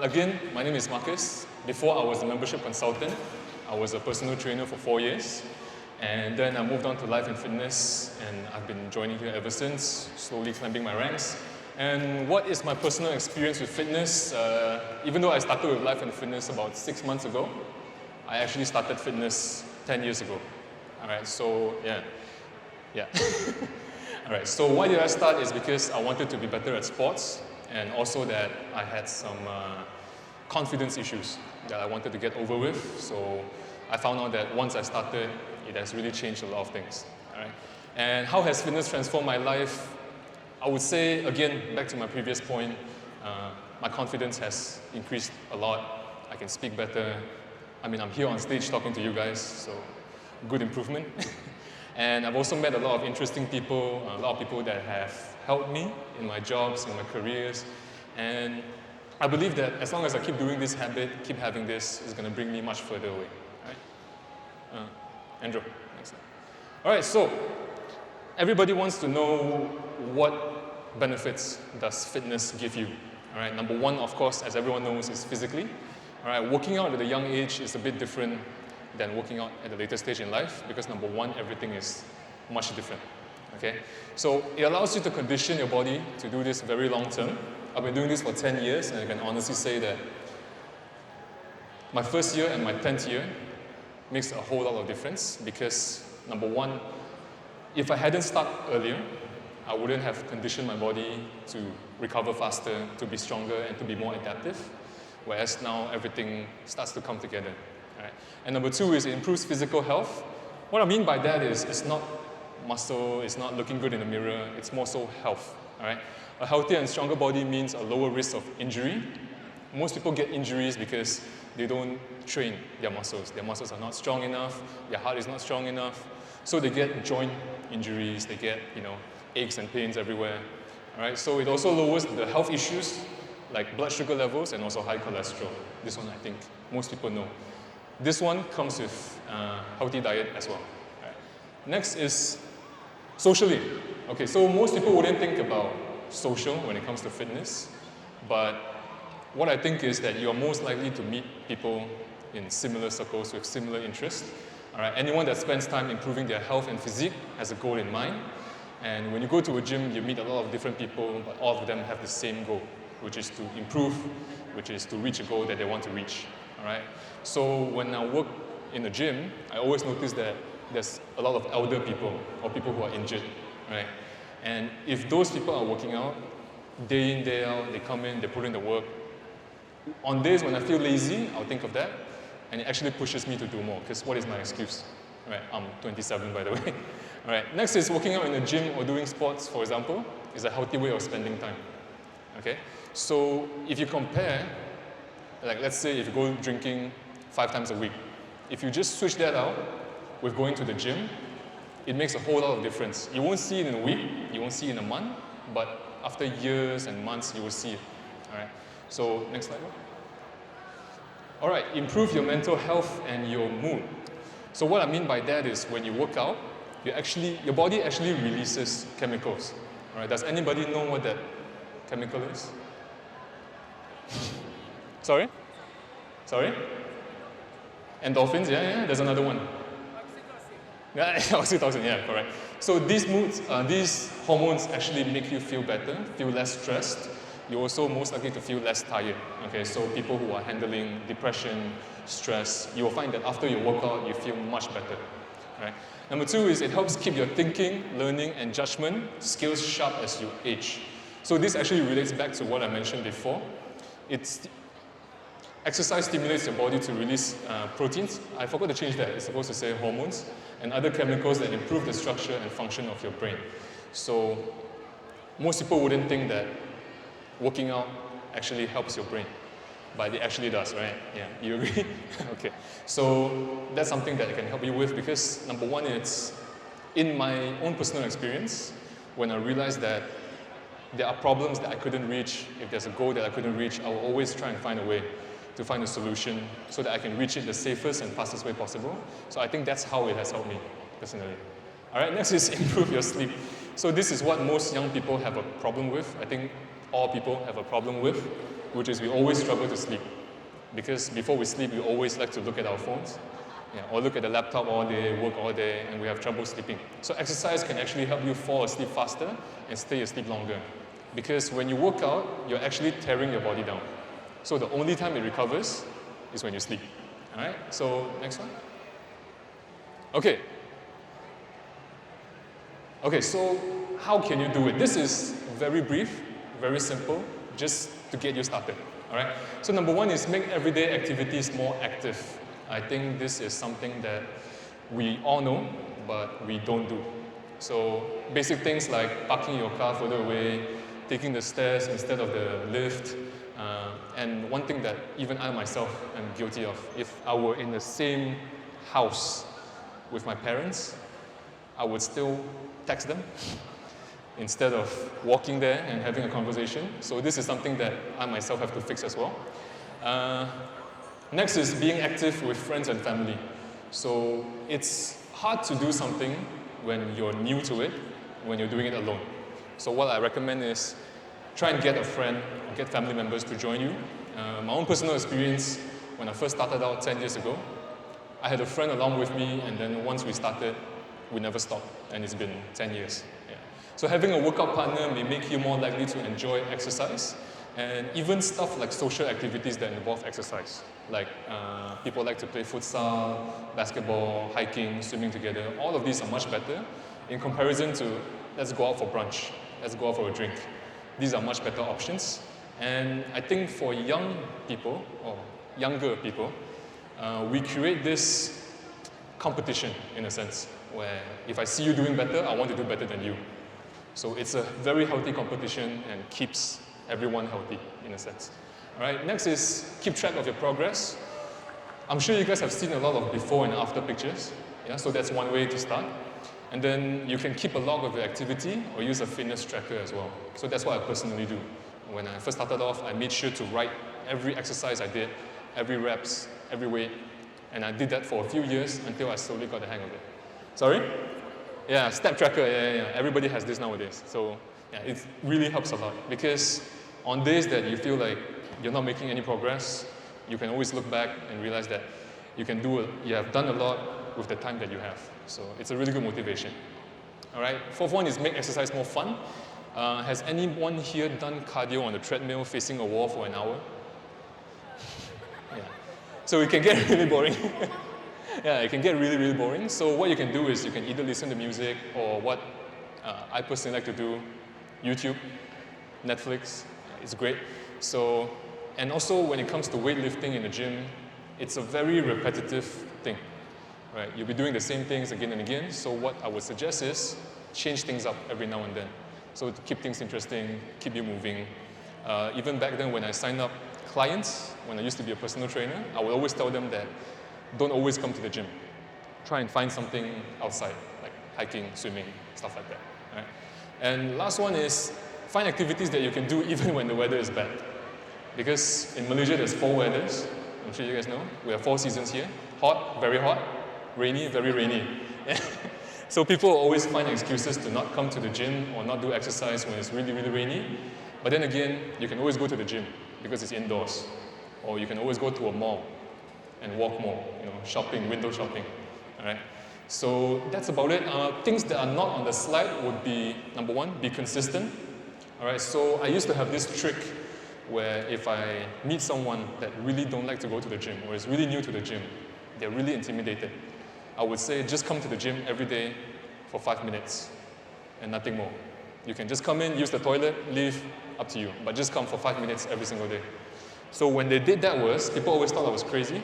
Again, my name is Marcus. Before I was a membership consultant, I was a personal trainer for 4 years. And then I moved on to life and fitness, and I've been joining here ever since, slowly climbing my ranks. And what is my personal experience with fitness? Even though I started with life and fitness about 6 months ago, I actually started fitness 10 years ago. All right, so yeah. All right, so why did I start is because I wanted to be better at sports, and also that I had some confidence issues that I wanted to get over with. So I found out that once I started, it has really changed a lot of things. All right? And how has fitness transformed my life? I would say, again, back to my previous point, my confidence has increased a lot. I can speak better. I mean, I'm here on stage talking to you guys, so good improvement. And I've also met a lot of interesting people, a lot of people that have helped me in my jobs, in my careers. And I believe that as long as I keep doing this habit, keep having this, it's going to bring me much further away. Right? Andrew, next slide. All right, so everybody wants to know what benefits does fitness give you. All right, number one, of course, as everyone knows, is physically. All right, working out at a young age is a bit different than working out at a later stage in life because number one, everything is much different. Okay, so it allows you to condition your body to do this very long term. I've been doing this for 10 years, and I can honestly say that my first year and my 10th year makes a whole lot of difference because number one, if I hadn't started earlier, I wouldn't have conditioned my body to recover faster, to be stronger, and to be more adaptive. Whereas now everything starts to come together. Right? And number two is it improves physical health. What I mean by that is it's not muscle, it's not looking good in the mirror, it's more so health. All right? A healthier and stronger body means a lower risk of injury. Most people get injuries because they don't train their muscles. Their muscles are not strong enough, their heart is not strong enough, so they get joint injuries, they get, aches and pains everywhere. All right? So it also lowers the health issues like blood sugar levels and also high cholesterol. This one I think most people know. This one comes with healthy diet as well. Right. Next is socially. Okay, so most people wouldn't think about social when it comes to fitness, but what I think is that you are most likely to meet people in similar circles with similar interests. All right, anyone that spends time improving their health and physique has a goal in mind. And when you go to a gym, you meet a lot of different people, but all of them have the same goal, which is to improve, which is to reach a goal that they want to reach. All right. So when I work in a gym, I always notice that there's a lot of elder people or people who are injured, right? And if those people are working out, day in, day out, they come in, they put in the work. On days when I feel lazy, I'll think of that, and it actually pushes me to do more, because what is my excuse? Right, I'm 27, by the way. All right. Next is working out in a gym or doing sports, for example, is a healthy way of spending time. Okay? So if you compare, like let's say if you go drinking 5 times a week, if you just switch that out with going to the gym, it makes a whole lot of difference. You won't see it in a week, you won't see it in a month, but after years and months, you will see it. All right. So next slide. All right, improve your mental health and your mood. So what I mean by that is when you work out, your body actually releases chemicals. All right. Does anybody know what that chemical is? Sorry? Endorphins, yeah, there's another one. Yeah, oxytocin, yeah, correct. So these hormones actually make you feel better, feel less stressed. You're also most likely to feel less tired. Okay, so people who are handling depression, stress, you will find that after your workout, you feel much better. Right? Number two is it helps keep your thinking, learning, and judgment skills sharp as you age. So this actually relates back to what I mentioned before. Exercise stimulates your body to release proteins. I forgot to change that. It's supposed to say hormones and other chemicals that improve the structure and function of your brain. So most people wouldn't think that working out actually helps your brain, but it actually does, right? Yeah, you agree? Okay. So that's something that I can help you with because number one, it's in my own personal experience when I realized that there are problems that I couldn't reach. If there's a goal that I couldn't reach, I will always try and find a way to find a solution so that I can reach it the safest and fastest way possible. So I think that's how it has helped me personally. All right, next is improve your sleep. So this is what most young people have a problem with. I think all people have a problem with, which is we always struggle to sleep. Because before we sleep, we always like to look at our phones, or look at the laptop all day, work all day, and we have trouble sleeping. So exercise can actually help you fall asleep faster and stay asleep longer. Because when you work out, you're actually tearing your body down. So the only time it recovers is when you sleep. All right, so next one. Okay. Okay, so how can you do it? This is very brief, very simple, just to get you started. All right. So number one is make everyday activities more active. I think this is something that we all know, but we don't do. So basic things like parking your car further away, taking the stairs instead of the lift, and one thing that even I myself am guilty of, if I were in the same house with my parents, I would still text them instead of walking there and having a conversation. So this is something that I myself have to fix as well. Next is being active with friends and family. So it's hard to do something when you're new to it, when you're doing it alone. So what I recommend is try and get a friend or get family members to join you. My own personal experience, when I first started out 10 years ago, I had a friend along with me, and then once we started, we never stopped, and it's been 10 years. Yeah. So having a workout partner may make you more likely to enjoy exercise, and even stuff like social activities that involve exercise. Like people like to play futsal, basketball, hiking, swimming together. All of these are much better in comparison to let's go out for brunch, let's go out for a drink. These are much better options. And I think for young people, or younger people, we create this competition in a sense, where if I see you doing better, I want to do better than you. So it's a very healthy competition and keeps everyone healthy in a sense. All right, next is keep track of your progress. I'm sure you guys have seen a lot of before and after pictures. Yeah, so that's one way to start. And then you can keep a log of your activity or use a fitness tracker as well. So that's what I personally do. When I first started off, I made sure to write every exercise I did, every reps, every weight. And I did that for a few years until I slowly got the hang of it. Sorry? Yeah, step tracker, yeah. Everybody has this nowadays. So yeah, it really helps a lot because on days that you feel like you're not making any progress, you can always look back and realize that you have done a lot with the time that you have. So it's a really good motivation. All right, fourth one is make exercise more fun. Has anyone here done cardio on the treadmill facing a wall for an hour? Yeah. So it can get really boring. Yeah, it can get really, really boring. So what you can do is you can either listen to music or what I personally like to do, YouTube, Netflix, it's great. So, and also when it comes to weightlifting in the gym, it's a very repetitive thing, right? You'll be doing the same things again and again. So what I would suggest is change things up every now and then. So to keep things interesting, keep you moving. Even back then when I signed up clients, when I used to be a personal trainer, I would always tell them that don't always come to the gym. Try and find something outside, like hiking, swimming, stuff like that. Right? And last one is find activities that you can do even when the weather is bad. Because in Malaysia there's 4 weathers. I'm sure you guys know. We have 4 seasons here. Hot, very hot. Rainy, very rainy. So people always find excuses to not come to the gym or not do exercise when it's really, really rainy. But then again, you can always go to the gym because it's indoors. Or you can always go to a mall and walk more, shopping, window shopping, all right? So that's about it. Things that are not on the slide would be, number one, be consistent, all right? So I used to have this trick where if I meet someone that really don't like to go to the gym or is really new to the gym, they're really intimidated, I would say just come to the gym every day for 5 minutes and nothing more. You can just come in, use the toilet, leave, up to you, but just come for 5 minutes every single day. So when they did that people always thought I was crazy.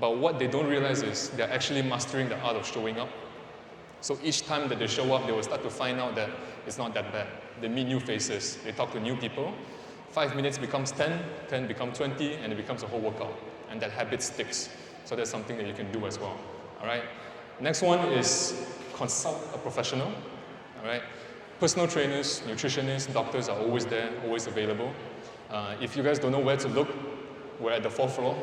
But what they don't realize is they're actually mastering the art of showing up. So each time that they show up, they will start to find out that it's not that bad. They meet new faces, they talk to new people. 5 minutes becomes 10, 10 becomes 20, and it becomes a whole workout. And that habit sticks. So that's something that you can do as well. All right. Next one is consult a professional. All right. Personal trainers, nutritionists, doctors are always there, always available. If you guys don't know where to look, we're at the 4th floor.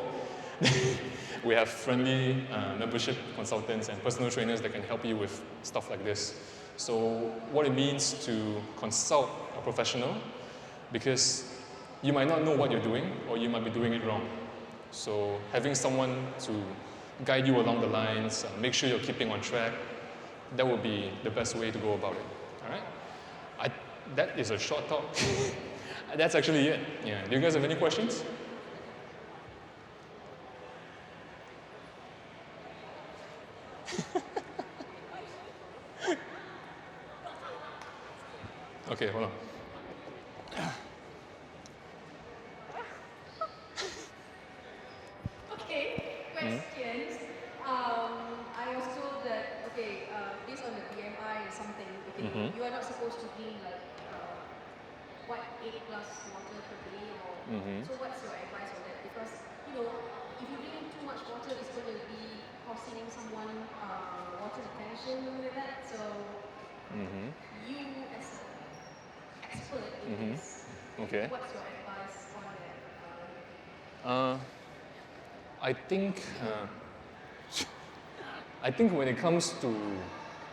We have friendly membership consultants and personal trainers that can help you with stuff like this. So what it means to consult a professional, because you might not know what you're doing or you might be doing it wrong. So having someone to guide you along the lines, make sure you're keeping on track, that would be the best way to go about it. All right? That is a short talk. That's actually it. Yeah. Do you guys have any questions? Okay, hold on. Okay, questions. I was told that, okay, based on the BMI or something, okay, you are not supposed to drink like, 8 plus water per day, or so what's your advice on that? Because, if you drink too much water, it's going to be causing someone water retention with that, so you as an expert in this, Okay. what's your advice on that? I think when it comes to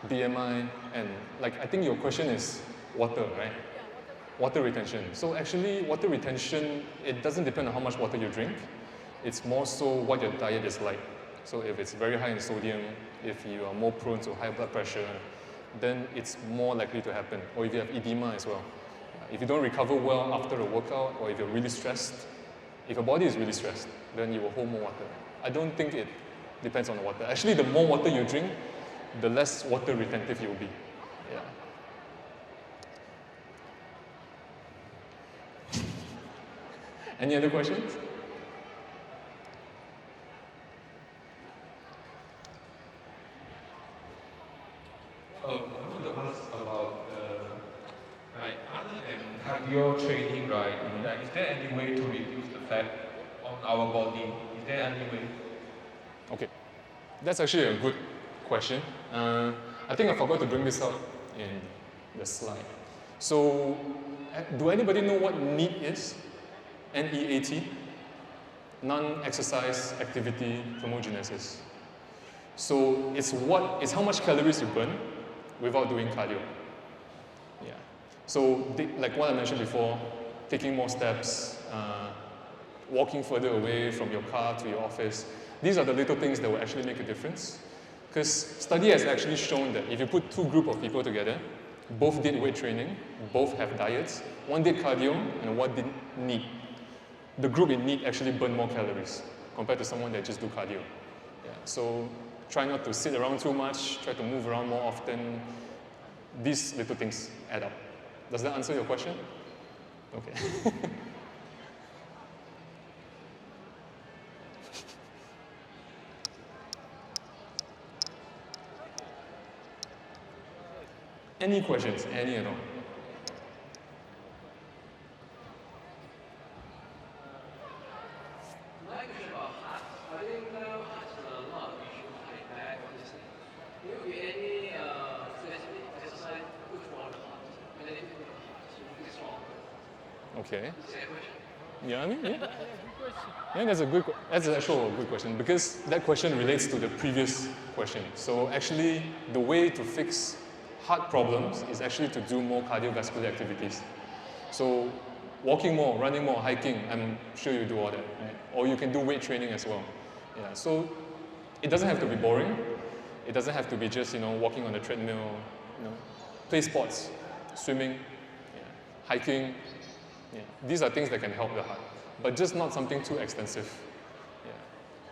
BMI and I think your question is water, right? Water retention. So actually, water retention, it doesn't depend on how much water you drink. It's more so what your diet is like. So if it's very high in sodium, if you are more prone to high blood pressure, then it's more likely to happen. Or if you have edema as well. If you don't recover well after a workout, or if you're really stressed, if your body is really stressed, then you will hold more water. I don't think it depends on the water. Actually, the more water you drink, the less water retentive you'll be. Yeah. Any other questions? I want to ask about, other than cardio training, right? Is there any way to reduce the fat on our body? Is there any way? Okay, that's actually a good question. I think I forgot to bring this up in the slide. So, do anybody know what NEAT is? NEAT? Non-exercise activity thermogenesis. So it's how much calories you burn without doing cardio. Yeah. So like what I mentioned before, taking more steps, walking further away from your car to your office. These are the little things that will actually make a difference. Because study has actually shown that if you put two groups of people together, both did weight training, both have diets, one did cardio and one did NEAT. The group in NEAT actually burned more calories compared to someone that just do cardio. Yeah. So try not to sit around too much, try to move around more often. These little things add up. Does that answer your question? Okay. Any questions? Any at all? Okay. Yeah, yeah, that's actually a good question because that question relates to the previous question. So actually, the way to fix heart problems is actually to do more cardiovascular activities. So walking more, running more, hiking, I'm sure you do all that, right? Or you can do weight training as well. Yeah, so it doesn't have to be boring. It doesn't have to be just, walking on the treadmill, play sports, swimming, yeah, hiking. Yeah. These are things that can help the heart, but just not something too extensive. Yeah.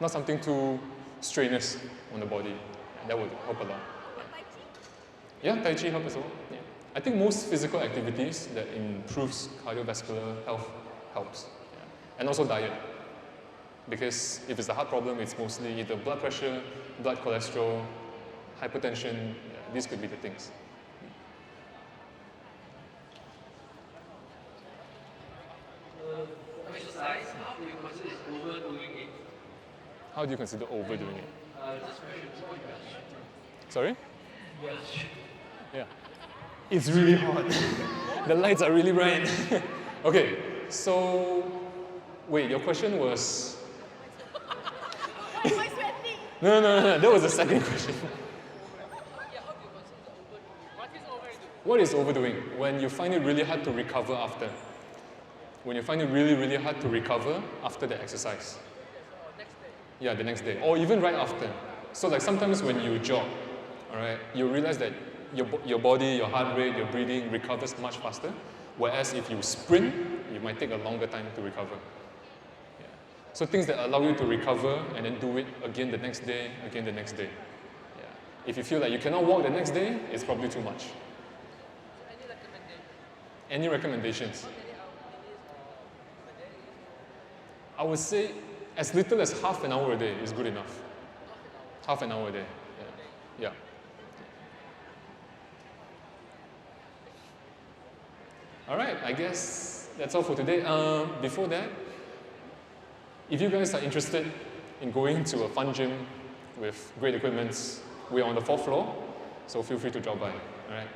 Not something too strenuous on the body. Yeah, that would help a lot. Yeah, Tai Chi helps as well. Yeah. I think most physical activities that improves cardiovascular health helps. Yeah. And also diet. Because if it's a heart problem, it's mostly either blood pressure, blood cholesterol, hypertension. Yeah, these could be the things. Exercise, how do you consider overdoing it? How do you consider overdoing it? This question is what you Sorry? Yes. Yeah. It's really hot. The lights are really bright. Okay, so wait, your question was. Why am I sweating? No, that was the second question. What is overdoing? What is overdoing? When you find it really hard to recover after. when you find it really, really hard to recover after the exercise. Yeah, the next day, or even right after. So like sometimes when you jog, all right, you realize that your body, your heart rate, your breathing recovers much faster. Whereas if you sprint, you might take a longer time to recover. Yeah. So things that allow you to recover and then do it again the next day, again the next day. Yeah. If you feel like you cannot walk the next day, it's probably too much. Any recommendations? I would say as little as half an hour a day is good enough. Half an hour a day. Yeah. All right, I guess that's all for today. Before that, if you guys are interested in going to a fun gym with great equipment, we're on the 4th floor, so feel free to drop by. All right.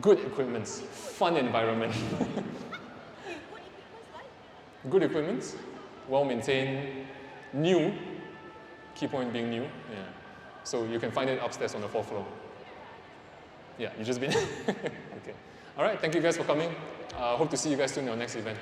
Good equipment, fun environment. Good equipment, well maintained, new. Key point being new. Yeah. So you can find it upstairs on the 4th floor. Yeah, you just been. Okay. All right. Thank you guys for coming. Hope to see you guys soon in our next event.